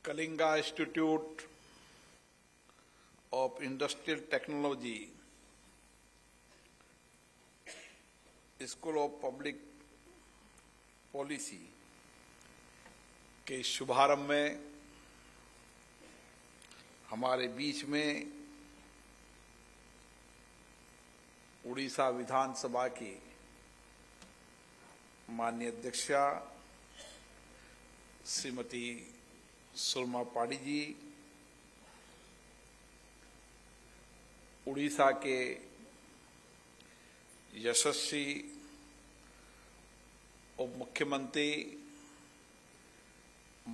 Kalinga Institute of Industrial Technology, school of public policy के शुभारंभ में हमारे बीच में उड़ीसा विधानसभा की माननीय अध्यक्षा श्रीमती सुरमा पाड़ी जी, उड़ीसा के यशस्वी उप मुख्यमंत्री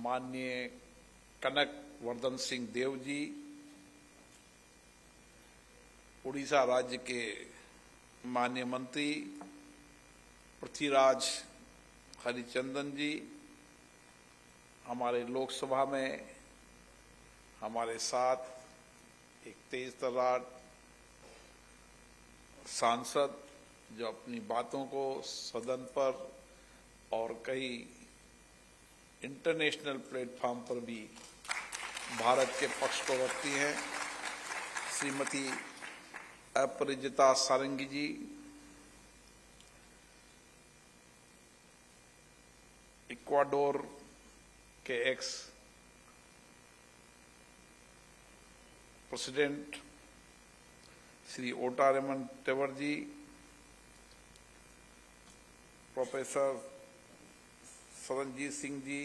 माननीय कनक वर्धन सिंह देव जी, उड़ीसा राज्य के माननीय मंत्री पृथ्वीराज हरिचंदन जी, हमारे लोकसभा में हमारे साथ एक तेज तर्रार सांसद जो अपनी बातों को सदन पर और कई इंटरनेशनल प्लेटफॉर्म पर भी भारत के पक्ष को रखती हैं, श्रीमती अपराजिता सारंगी जी, इक्वाडोर के एक्स प्रेसिडेंट श्री ओटारेमन टेवर जी, प्रोफेसर सरनजीत सिंह जी,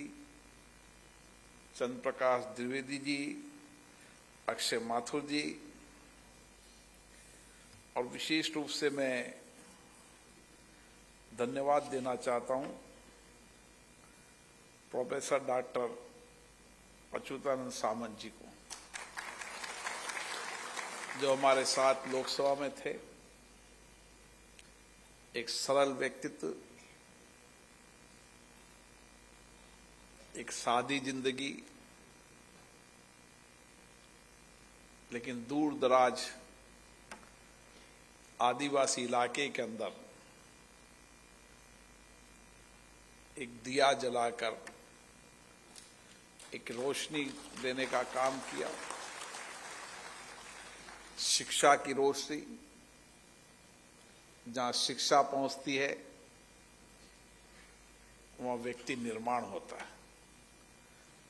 चंद्र प्रकाश द्विवेदी जी, अक्षय माथुर जी, और विशेष रूप से मैं धन्यवाद देना चाहता हूं प्रोफेसर डॉक्टर अच्युतानंद सामंत जी को, जो हमारे साथ लोकसभा में थे। एक सरल व्यक्तित्व, एक सादी जिंदगी, लेकिन दूर दराज आदिवासी इलाके के अंदर एक दिया जलाकर एक रोशनी देने का काम किया। शिक्षा की रोशनी, जहां शिक्षा पहुंचती है वहां व्यक्ति निर्माण होता है,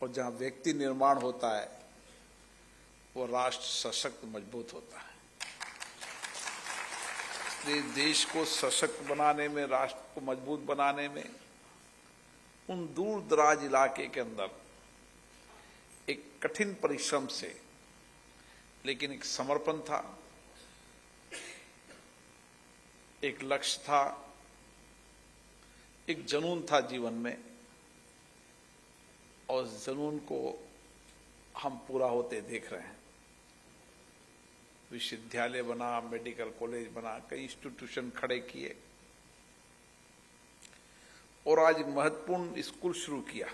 और जहां व्यक्ति निर्माण होता है वो राष्ट्र सशक्त मजबूत होता है। इसलिए देश को सशक्त बनाने में, राष्ट्र को मजबूत बनाने में उन दूर दराज इलाके के अंदर एक कठिन परिश्रम से, लेकिन एक समर्पण था, एक लक्ष्य था, एक जुनून था जीवन में, और उस जुनून को हम पूरा होते देख रहे हैं। विश्वविद्यालय बना, मेडिकल कॉलेज बना, कई इंस्टीट्यूशन खड़े किए, और आज महत्वपूर्ण स्कूल शुरू किया,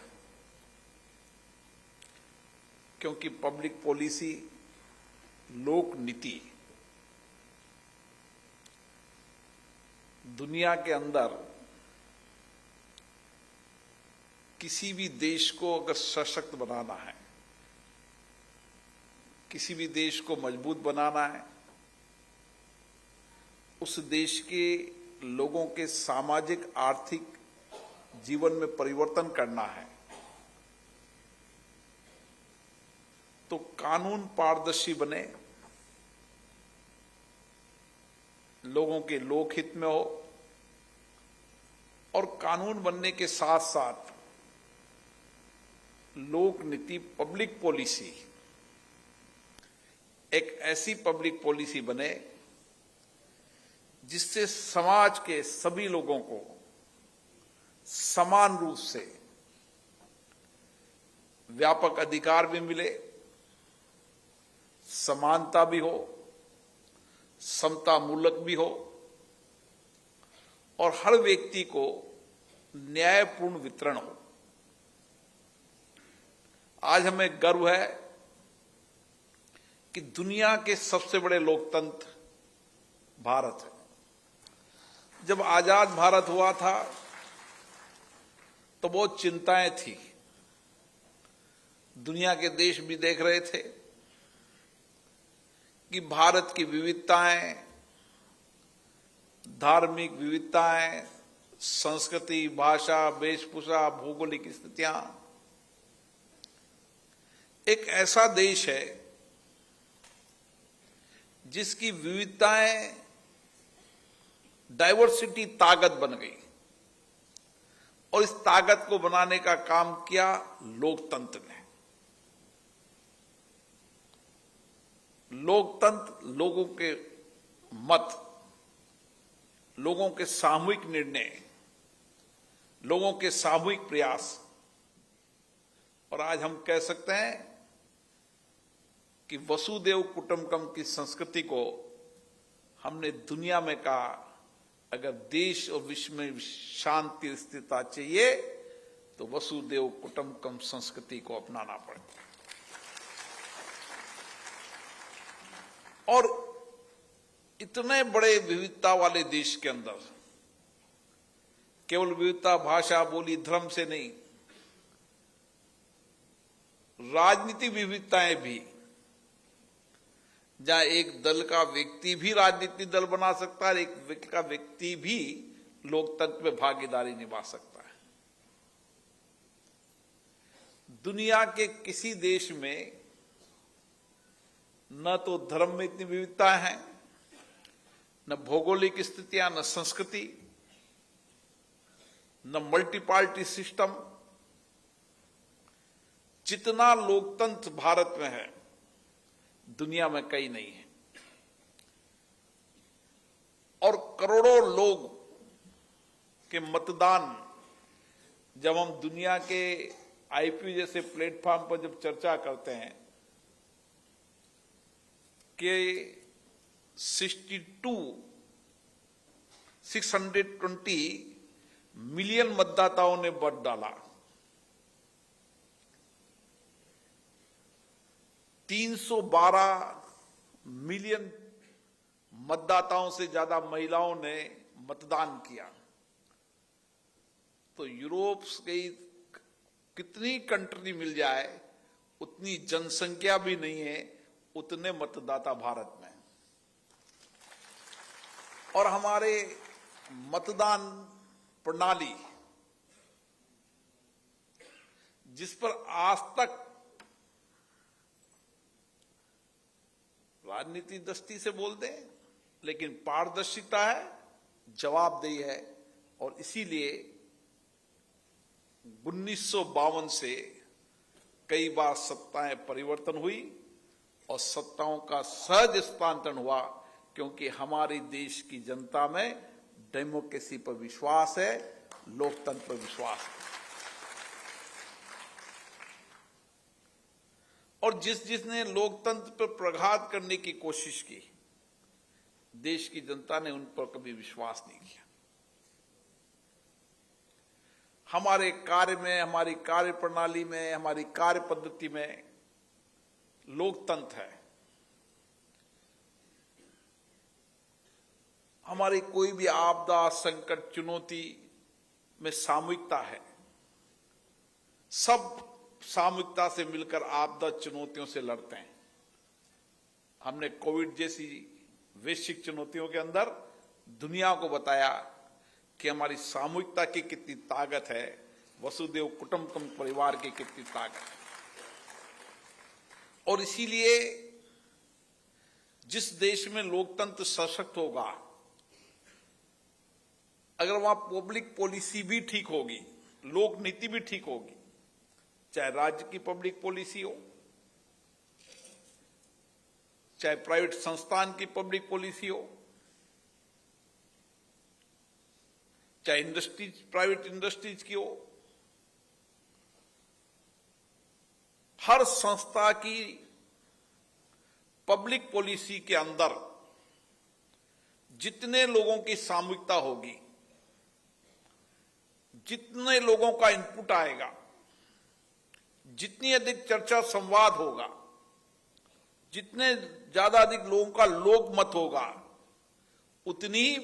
क्योंकि पब्लिक पॉलिसी, लोक नीति दुनिया के अंदर किसी भी देश को अगर सशक्त बनाना है, किसी भी देश को मजबूत बनाना है, उस देश के लोगों के सामाजिक आर्थिक जीवन में परिवर्तन करना है, तो कानून पारदर्शी बने, लोगों के लोकहित में हो, और कानून बनने के साथ साथ लोक नीति, पब्लिक पॉलिसी एक ऐसी पब्लिक पॉलिसी बने जिससे समाज के सभी लोगों को समान रूप से व्यापक अधिकार भी मिले, समानता भी हो, समता मूलक भी हो, और हर व्यक्ति को न्यायपूर्ण वितरण हो। आज हमें गर्व है कि दुनिया के सबसे बड़े लोकतंत्र भारत है। जब आजाद भारत हुआ था तो बहुत चिंताएं थी, दुनिया के देश भी देख रहे थे कि भारत की विविधताएं, धार्मिक विविधताएं, संस्कृति, भाषा, वेशभूषा, भौगोलिक स्थितियां, एक ऐसा देश है जिसकी विविधताएं, डाइवर्सिटी ताकत बन गई और इस ताकत को बनाने का काम किया लोकतंत्र ने। लोकतंत्र लोगों के मत, लोगों के सामूहिक निर्णय, लोगों के सामूहिक प्रयास, और आज हम कह सकते हैं कि वसुदेव कुटुंबकम की संस्कृति को हमने दुनिया में कहा, अगर देश और विश्व में शांति स्थिरता चाहिए तो वसुदेव कुटुंबकम संस्कृति को अपनाना पड़ता है। और इतने बड़े विविधता वाले देश के अंदर केवल विविधता भाषा, बोली, धर्म से नहीं, राजनीतिक विविधताएं भी, जहां एक दल का व्यक्ति भी राजनीतिक दल बना सकता है, एक व्यक्ति का व्यक्ति भी लोकतंत्र में भागीदारी निभा सकता है। दुनिया के किसी देश में न तो धर्म में इतनी विविधता है, न भौगोलिक स्थितियां, न संस्कृति, न मल्टी पार्टी सिस्टम। जितना लोकतंत्र भारत में है दुनिया में कहीं नहीं है। और करोड़ों लोग के मतदान, जब हम दुनिया के आईपीयू जैसे प्लेटफॉर्म पर जब चर्चा करते हैं कि 620 मिलियन मतदाताओं ने वोट डाला, 312 मिलियन मतदाताओं से ज्यादा महिलाओं ने मतदान किया, तो यूरोप की कितनी कंट्री मिल जाए उतनी जनसंख्या भी नहीं है, उतने मतदाता भारत में। और हमारे मतदान प्रणाली, जिस पर आज तक राजनीति दृष्टि से बोलते हैं, लेकिन पारदर्शिता है, जवाबदेही है, और इसीलिए 1952 से कई बार सत्ताएं परिवर्तन हुई और सत्ताओं का सहज स्थानांतरण हुआ, क्योंकि हमारे देश की जनता में डेमोक्रेसी पर विश्वास है, लोकतंत्र पर विश्वास है। और जिसने लोकतंत्र पर प्रघात करने की कोशिश की, देश की जनता ने उन पर कभी विश्वास नहीं किया। हमारे कार्य में, हमारी कार्य प्रणाली में, हमारी कार्य पद्धति में लोकतंत्र है। हमारी कोई भी आपदा, संकट, चुनौती में सामूहिकता है। सब सामूहिकता से मिलकर आपदा, चुनौतियों से लड़ते हैं। हमने कोविड जैसी वैश्विक चुनौतियों के अंदर दुनिया को बताया कि हमारी सामूहिकता की कितनी ताकत है, वसुदेव कुटुंबकम परिवार की कितनी ताकत है। और इसीलिए जिस देश में लोकतंत्र सशक्त होगा, अगर वहां पब्लिक पॉलिसी भी ठीक होगी, लोक नीति भी ठीक होगी, चाहे राज्य की पब्लिक पॉलिसी हो, चाहे प्राइवेट संस्थान की पब्लिक पॉलिसी हो, चाहे इंडस्ट्रीज, प्राइवेट इंडस्ट्रीज की हो, हर संस्था की पब्लिक पॉलिसी के अंदर जितने लोगों की सामूहिकता होगी, जितने लोगों का इनपुट आएगा, जितनी अधिक चर्चा संवाद होगा, जितने ज्यादा अधिक लोगों का लोक मत होगा, उतनी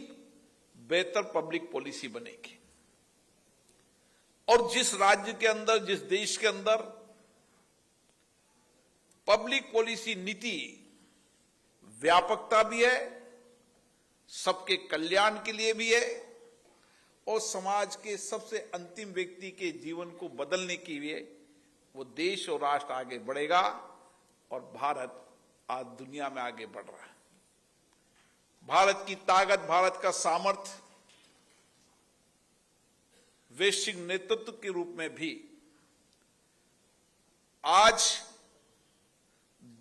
बेहतर पब्लिक पॉलिसी बनेगी। और जिस राज्य के अंदर, जिस देश के अंदर पब्लिक पॉलिसी नीति व्यापकता भी है, सबके कल्याण के लिए भी है और समाज के सबसे अंतिम व्यक्ति के जीवन को बदलने के लिए वो देश और राष्ट्र आगे बढ़ेगा और भारत आज दुनिया में आगे बढ़ रहा है। भारत की ताकत, भारत का सामर्थ्य वैश्विक नेतृत्व के रूप में भी आज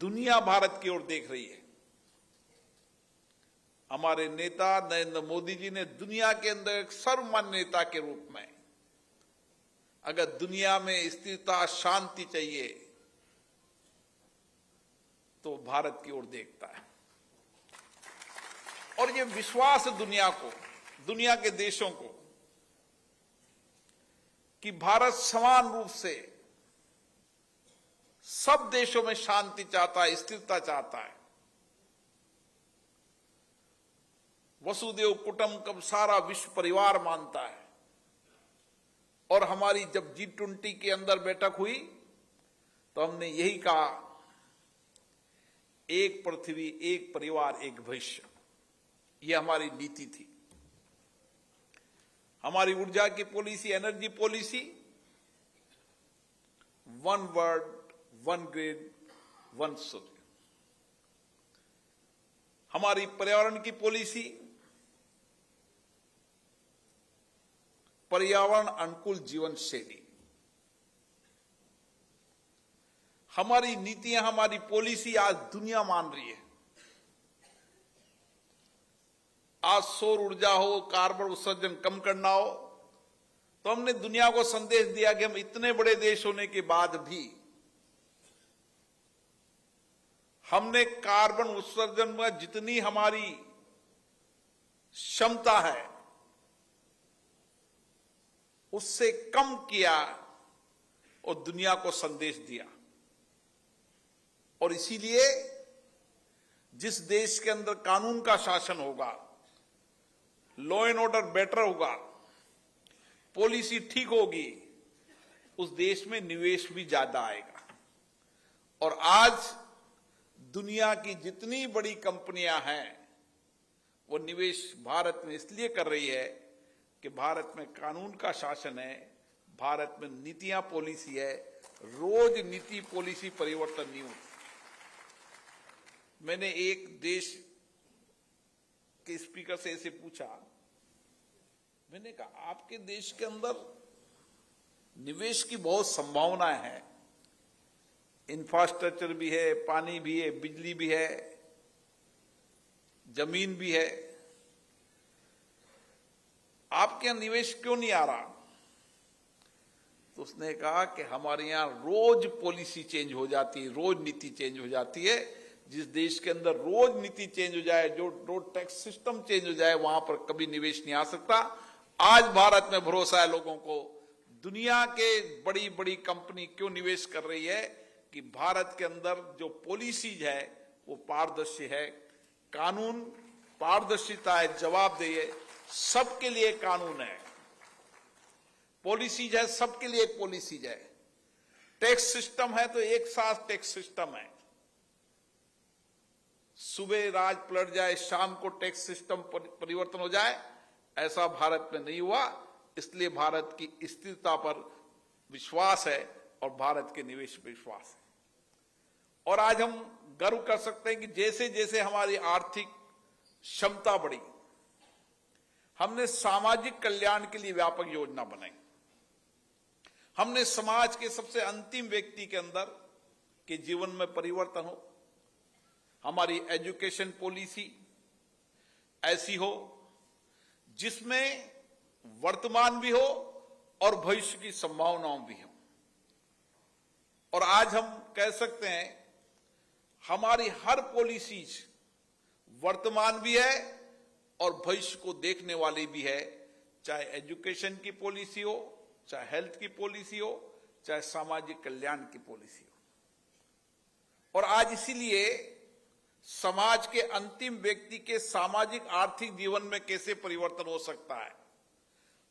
दुनिया भारत की ओर देख रही है। हमारे नेता नरेंद्र मोदी जी ने दुनिया के अंदर एक सर्वमान्य नेता के रूप में, अगर दुनिया में स्थिरता शांति चाहिए तो भारत की ओर देखता है और ये विश्वास दुनिया को, दुनिया के देशों को कि भारत समान रूप से सब देशों में शांति चाहता है, स्थिरता चाहता है। वसुदेव कुटुंबकम सारा विश्व परिवार मानता है और हमारी जब G20 के अंदर बैठक हुई तो हमने यही कहा, एक पृथ्वी, एक परिवार, एक भविष्य। यह हमारी नीति थी। हमारी ऊर्जा की policy, energy policy, one world, one grid, one सूर्य। हमारी पर्यावरण की पॉलिसी, पर्यावरण अनुकूल जीवन शैली। हमारी नीतियां, हमारी पॉलिसी आज दुनिया मान रही है। आज सौर ऊर्जा हो, कार्बन उत्सर्जन कम करना हो, तो हमने दुनिया को संदेश दिया कि हम इतने बड़े देश होने के बाद भी हमने कार्बन उत्सर्जन में जितनी हमारी क्षमता है उससे कम किया और दुनिया को संदेश दिया। और इसीलिए जिस देश के अंदर कानून का शासन होगा, लॉ एंड ऑर्डर बेटर होगा, पॉलिसी ठीक होगी, उस देश में निवेश भी ज्यादा आएगा। और आज दुनिया की जितनी बड़ी कंपनियां हैं वो निवेश भारत में इसलिए कर रही है कि भारत में कानून का शासन है, भारत में नीतियां, पॉलिसी है। रोज नीति पॉलिसी परिवर्तन नहीं होती। मैंने एक देश के स्पीकर से ऐसे पूछा, मैंने कहा आपके देश के अंदर निवेश की बहुत संभावनाएं हैं, इंफ्रास्ट्रक्चर भी है, पानी भी है, बिजली भी है, जमीन भी है, आपके यहां निवेश क्यों नहीं आ रहा? तो उसने कहा कि हमारे यहां रोज पॉलिसी चेंज हो जाती है, रोज नीति चेंज हो जाती है। जिस देश के अंदर रोज नीति चेंज हो जाए, जो टैक्स सिस्टम चेंज हो जाए, वहां पर कभी निवेश नहीं आ सकता। आज भारत में भरोसा है लोगों को। दुनिया के बड़ी बड़ी कंपनी क्यों निवेश कर रही है कि भारत के अंदर जो पॉलिसीज है वो पारदर्शी है, कानून पारदर्शिता है, जवाबदेही है, सबके लिए कानून है, पॉलिसीज है, सबके लिए एक पॉलिसीज है। टैक्स सिस्टम है तो एक साथ टैक्स सिस्टम है। सुबह राज पलट जाए, शाम को टैक्स सिस्टम परिवर्तन हो जाए, ऐसा भारत में नहीं हुआ। इसलिए भारत की स्थिरता पर विश्वास है और भारत के निवेश पर विश्वास है। और आज हम गर्व कर सकते हैं कि जैसे जैसे हमारी आर्थिक क्षमता बढ़ी, हमने सामाजिक कल्याण के लिए व्यापक योजना बनाई। हमने समाज के सबसे अंतिम व्यक्ति के अंदर के जीवन में परिवर्तन हो। हमारी एजुकेशन पॉलिसी ऐसी हो जिसमें वर्तमान भी हो और भविष्य की संभावनाओं भी हो। और आज हम कह सकते हैं हमारी हर पॉलिसीज वर्तमान भी है और भविष्य को देखने वाली भी है, चाहे एजुकेशन की पॉलिसी हो, चाहे हेल्थ की पॉलिसी हो, चाहे सामाजिक कल्याण की पॉलिसी हो। और आज इसीलिए समाज के अंतिम व्यक्ति के सामाजिक आर्थिक जीवन में कैसे परिवर्तन हो सकता है,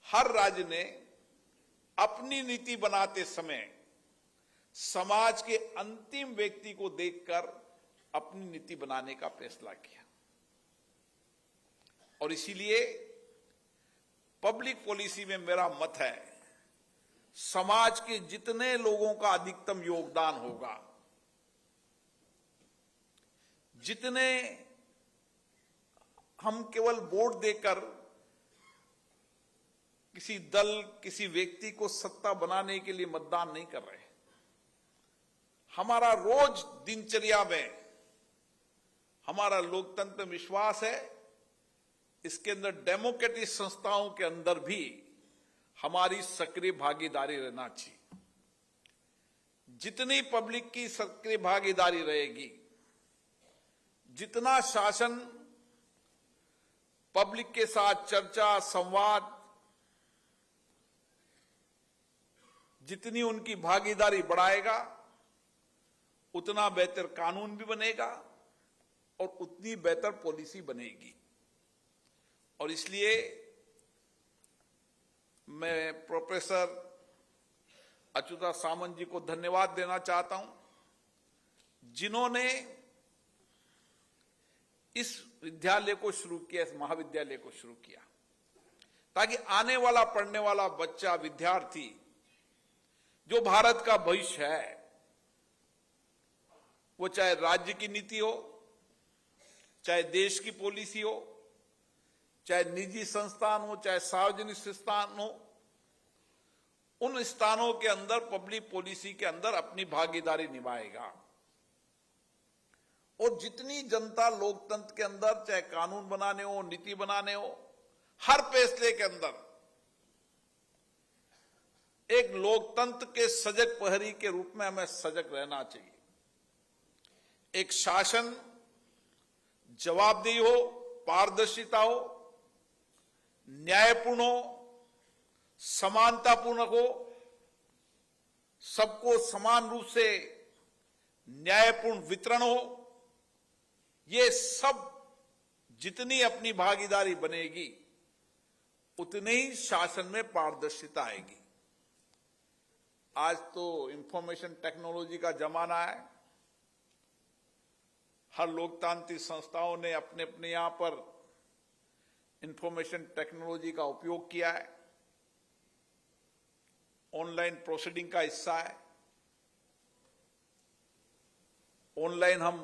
हर राज्य ने अपनी नीति बनाते समय समाज के अंतिम व्यक्ति को देखकर अपनी नीति बनाने का फैसला किया। और इसीलिए पब्लिक पॉलिसी में मेरा मत है, समाज के जितने लोगों का अधिकतम योगदान होगा, जितने हम केवल वोट देकर किसी दल, किसी व्यक्ति को सत्ता बनाने के लिए मतदान नहीं कर रहे। हमारा रोज दिनचर्या में हमारा लोकतंत्र में विश्वास है, इसके अंदर डेमोक्रेटिक संस्थाओं के अंदर भी हमारी सक्रिय भागीदारी रहना चाहिए। जितनी पब्लिक की सक्रिय भागीदारी रहेगी, जितना शासन पब्लिक के साथ चर्चा, संवाद, जितनी उनकी भागीदारी बढ़ाएगा, उतना बेहतर कानून भी बनेगा और उतनी बेहतर पॉलिसी बनेगी। और इसलिए मैं प्रोफेसर अच्युता सामंत जी को धन्यवाद देना चाहता हूं, जिन्होंने इस विद्यालय को शुरू किया, इस महाविद्यालय को शुरू किया, ताकि आने वाला पढ़ने वाला बच्चा, विद्यार्थी, जो भारत का भविष्य है, वो चाहे राज्य की नीति हो, चाहे देश की पॉलिसी हो, चाहे निजी संस्थान हो, चाहे सार्वजनिक संस्थान हो, उन स्थानों के अंदर पब्लिक पॉलिसी के अंदर अपनी भागीदारी निभाएगा। और जितनी जनता लोकतंत्र के अंदर, चाहे कानून बनाने हो, नीति बनाने हो, हर फैसले के अंदर एक लोकतंत्र के सजग प्रहरी के रूप में हमें सजग रहना चाहिए। एक शासन जवाबदेही हो, पारदर्शिता हो, न्यायपूर्ण हो, समानतापूर्ण हो, सबको समान रूप से न्यायपूर्ण वितरण हो, ये सब जितनी अपनी भागीदारी बनेगी, उतनी ही शासन में पारदर्शिता आएगी। आज तो इंफॉर्मेशन टेक्नोलॉजी का जमाना है। हर लोकतांत्रिक संस्थाओं ने अपने अपने यहां पर इंफॉर्मेशन टेक्नोलॉजी का उपयोग किया है, ऑनलाइन प्रोसीडिंग का हिस्सा है। ऑनलाइन हम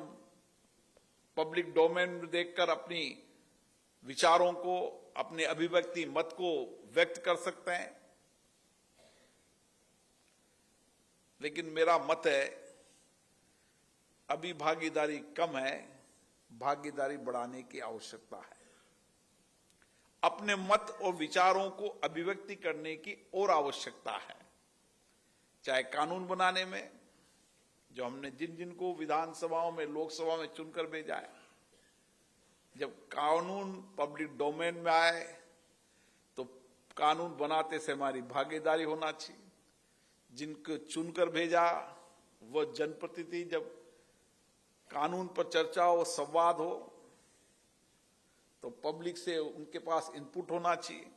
पब्लिक डोमेन में देखकर अपनी विचारों को, अपने अभिव्यक्ति मत को व्यक्त कर सकते हैं। लेकिन मेरा मत है, अभी भागीदारी कम है, भागीदारी बढ़ाने की आवश्यकता है। अपने मत और विचारों को अभिव्यक्ति करने की और आवश्यकता है, चाहे कानून बनाने में, जो हमने जिन जिन को विधानसभाओं में, लोकसभा में चुनकर भेजा है। जब कानून पब्लिक डोमेन में आए तो कानून बनाते से हमारी भागीदारी होना चाहिए। जिनको चुनकर भेजा वो जनप्रतिनिधि, जब कानून पर चर्चा हो, संवाद हो, तो पब्लिक से उनके पास इनपुट होना चाहिए,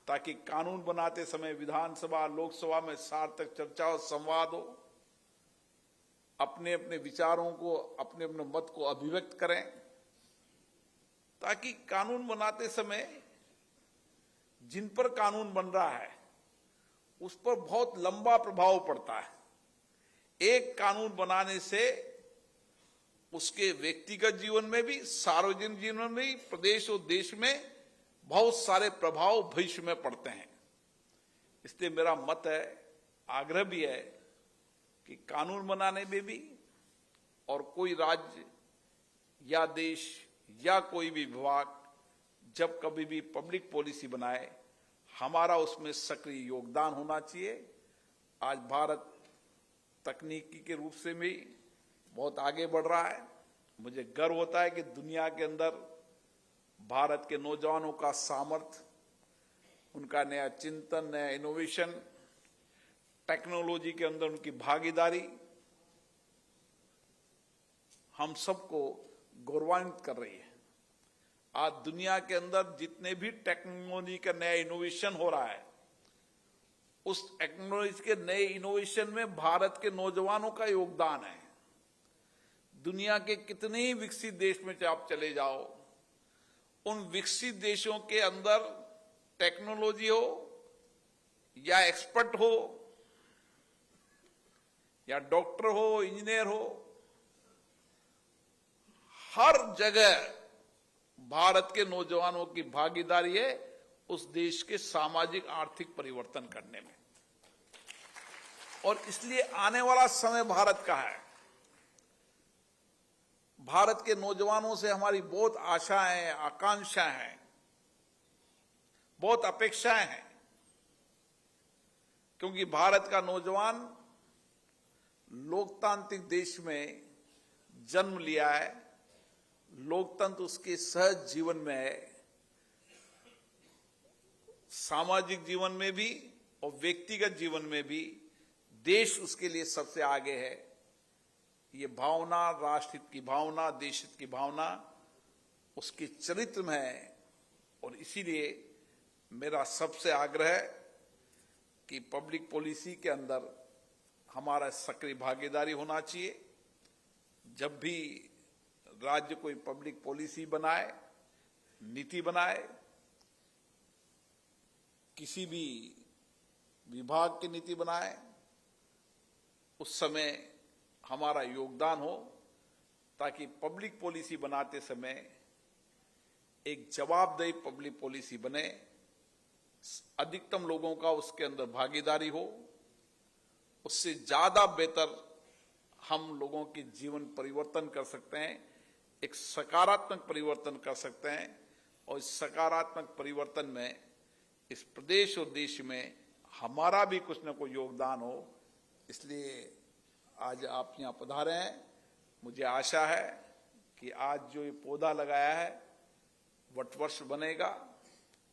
ताकि कानून बनाते समय विधानसभा, लोकसभा में सार्थक चर्चा हो, संवाद हो, अपने अपने विचारों को, अपने अपने मत को अभिव्यक्त करें, ताकि कानून बनाते समय जिन पर कानून बन रहा है उस पर बहुत लंबा प्रभाव पड़ता है। एक कानून बनाने से उसके व्यक्तिगत जीवन में भी, सार्वजनिक जीवन में भी, प्रदेश और देश में बहुत सारे प्रभाव भविष्य में पड़ते हैं। इसलिए मेरा मत है, आग्रह भी है कि कानून बनाने में भी, और कोई राज्य या देश या कोई भी विभाग जब कभी भी पब्लिक पॉलिसी बनाए, हमारा उसमें सक्रिय योगदान होना चाहिए। आज भारत तकनीकी के रूप से भी बहुत आगे बढ़ रहा है। मुझे गर्व होता है कि दुनिया के अंदर भारत के नौजवानों का सामर्थ्य, उनका नया चिंतन, नया इनोवेशन, टेक्नोलॉजी के अंदर उनकी भागीदारी हम सबको गौरवान्वित कर रही है। आज दुनिया के अंदर जितने भी टेक्नोलॉजी का नया इनोवेशन हो रहा है, उस टेक्नोलॉजी के नए इनोवेशन में भारत के नौजवानों का योगदान है। दुनिया के कितने ही विकसित देश में आप चले जाओ, उन विकसित देशों के अंदर टेक्नोलॉजी हो या एक्सपर्ट हो या डॉक्टर हो, इंजीनियर हो, हर जगह भारत के नौजवानों की भागीदारी है उस देश के सामाजिक आर्थिक परिवर्तन करने में। और इसलिए आने वाला समय भारत का है। भारत के नौजवानों से हमारी बहुत आशाएं, आकांक्षाएं हैं, बहुत अपेक्षाएं हैं, क्योंकि भारत का नौजवान लोकतांत्रिक देश में जन्म लिया है। लोकतंत्र उसके सहज जीवन में है, सामाजिक जीवन में भी और व्यक्तिगत जीवन में भी देश उसके लिए सबसे आगे है। ये भावना, राष्ट्रहित की भावना, देशहित की भावना उसके चरित्र में है। और इसीलिए मेरा सबसे आग्रह है कि पब्लिक पॉलिसी के अंदर हमारा सक्रिय भागीदारी होना चाहिए। जब भी राज्य कोई पब्लिक पॉलिसी बनाए, नीति बनाए, किसी भी विभाग की नीति बनाए, उस समय हमारा योगदान हो, ताकि पब्लिक पॉलिसी बनाते समय एक जवाबदेही पब्लिक पॉलिसी बने, अधिकतम लोगों का उसके अंदर भागीदारी हो, उससे ज्यादा बेहतर हम लोगों के जीवन परिवर्तन कर सकते हैं, एक सकारात्मक परिवर्तन कर सकते हैं। और इस सकारात्मक परिवर्तन में इस प्रदेश और देश में हमारा भी कुछ न कुछ योगदान हो। इसलिए आज आप यहाँ पधारे हैं। मुझे आशा है कि आज जो ये पौधा लगाया है वटवृक्ष बनेगा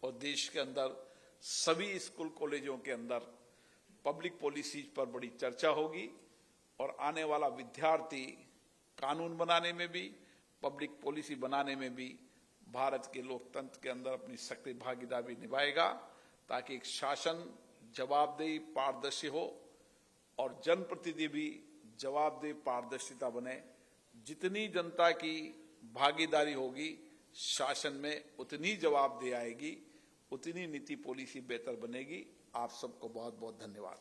और देश के अंदर सभी स्कूल कॉलेजों के अंदर पब्लिक पॉलिसीज पर बड़ी चर्चा होगी और आने वाला विद्यार्थी कानून बनाने में भी, पब्लिक पॉलिसी बनाने में भी भारत के लोकतंत्र के अंदर अपनी सक्रिय भागीदारी निभाएगा, ताकि एक शासन जवाबदेही, पारदर्शी हो और जनप्रतिनिधि भी जवाबदेही, पारदर्शिता बने। जितनी जनता की भागीदारी होगी शासन में, उतनी जवाबदेही आएगी, उतनी नीति पॉलिसी बेहतर बनेगी। आप सबको बहुत बहुत धन्यवाद।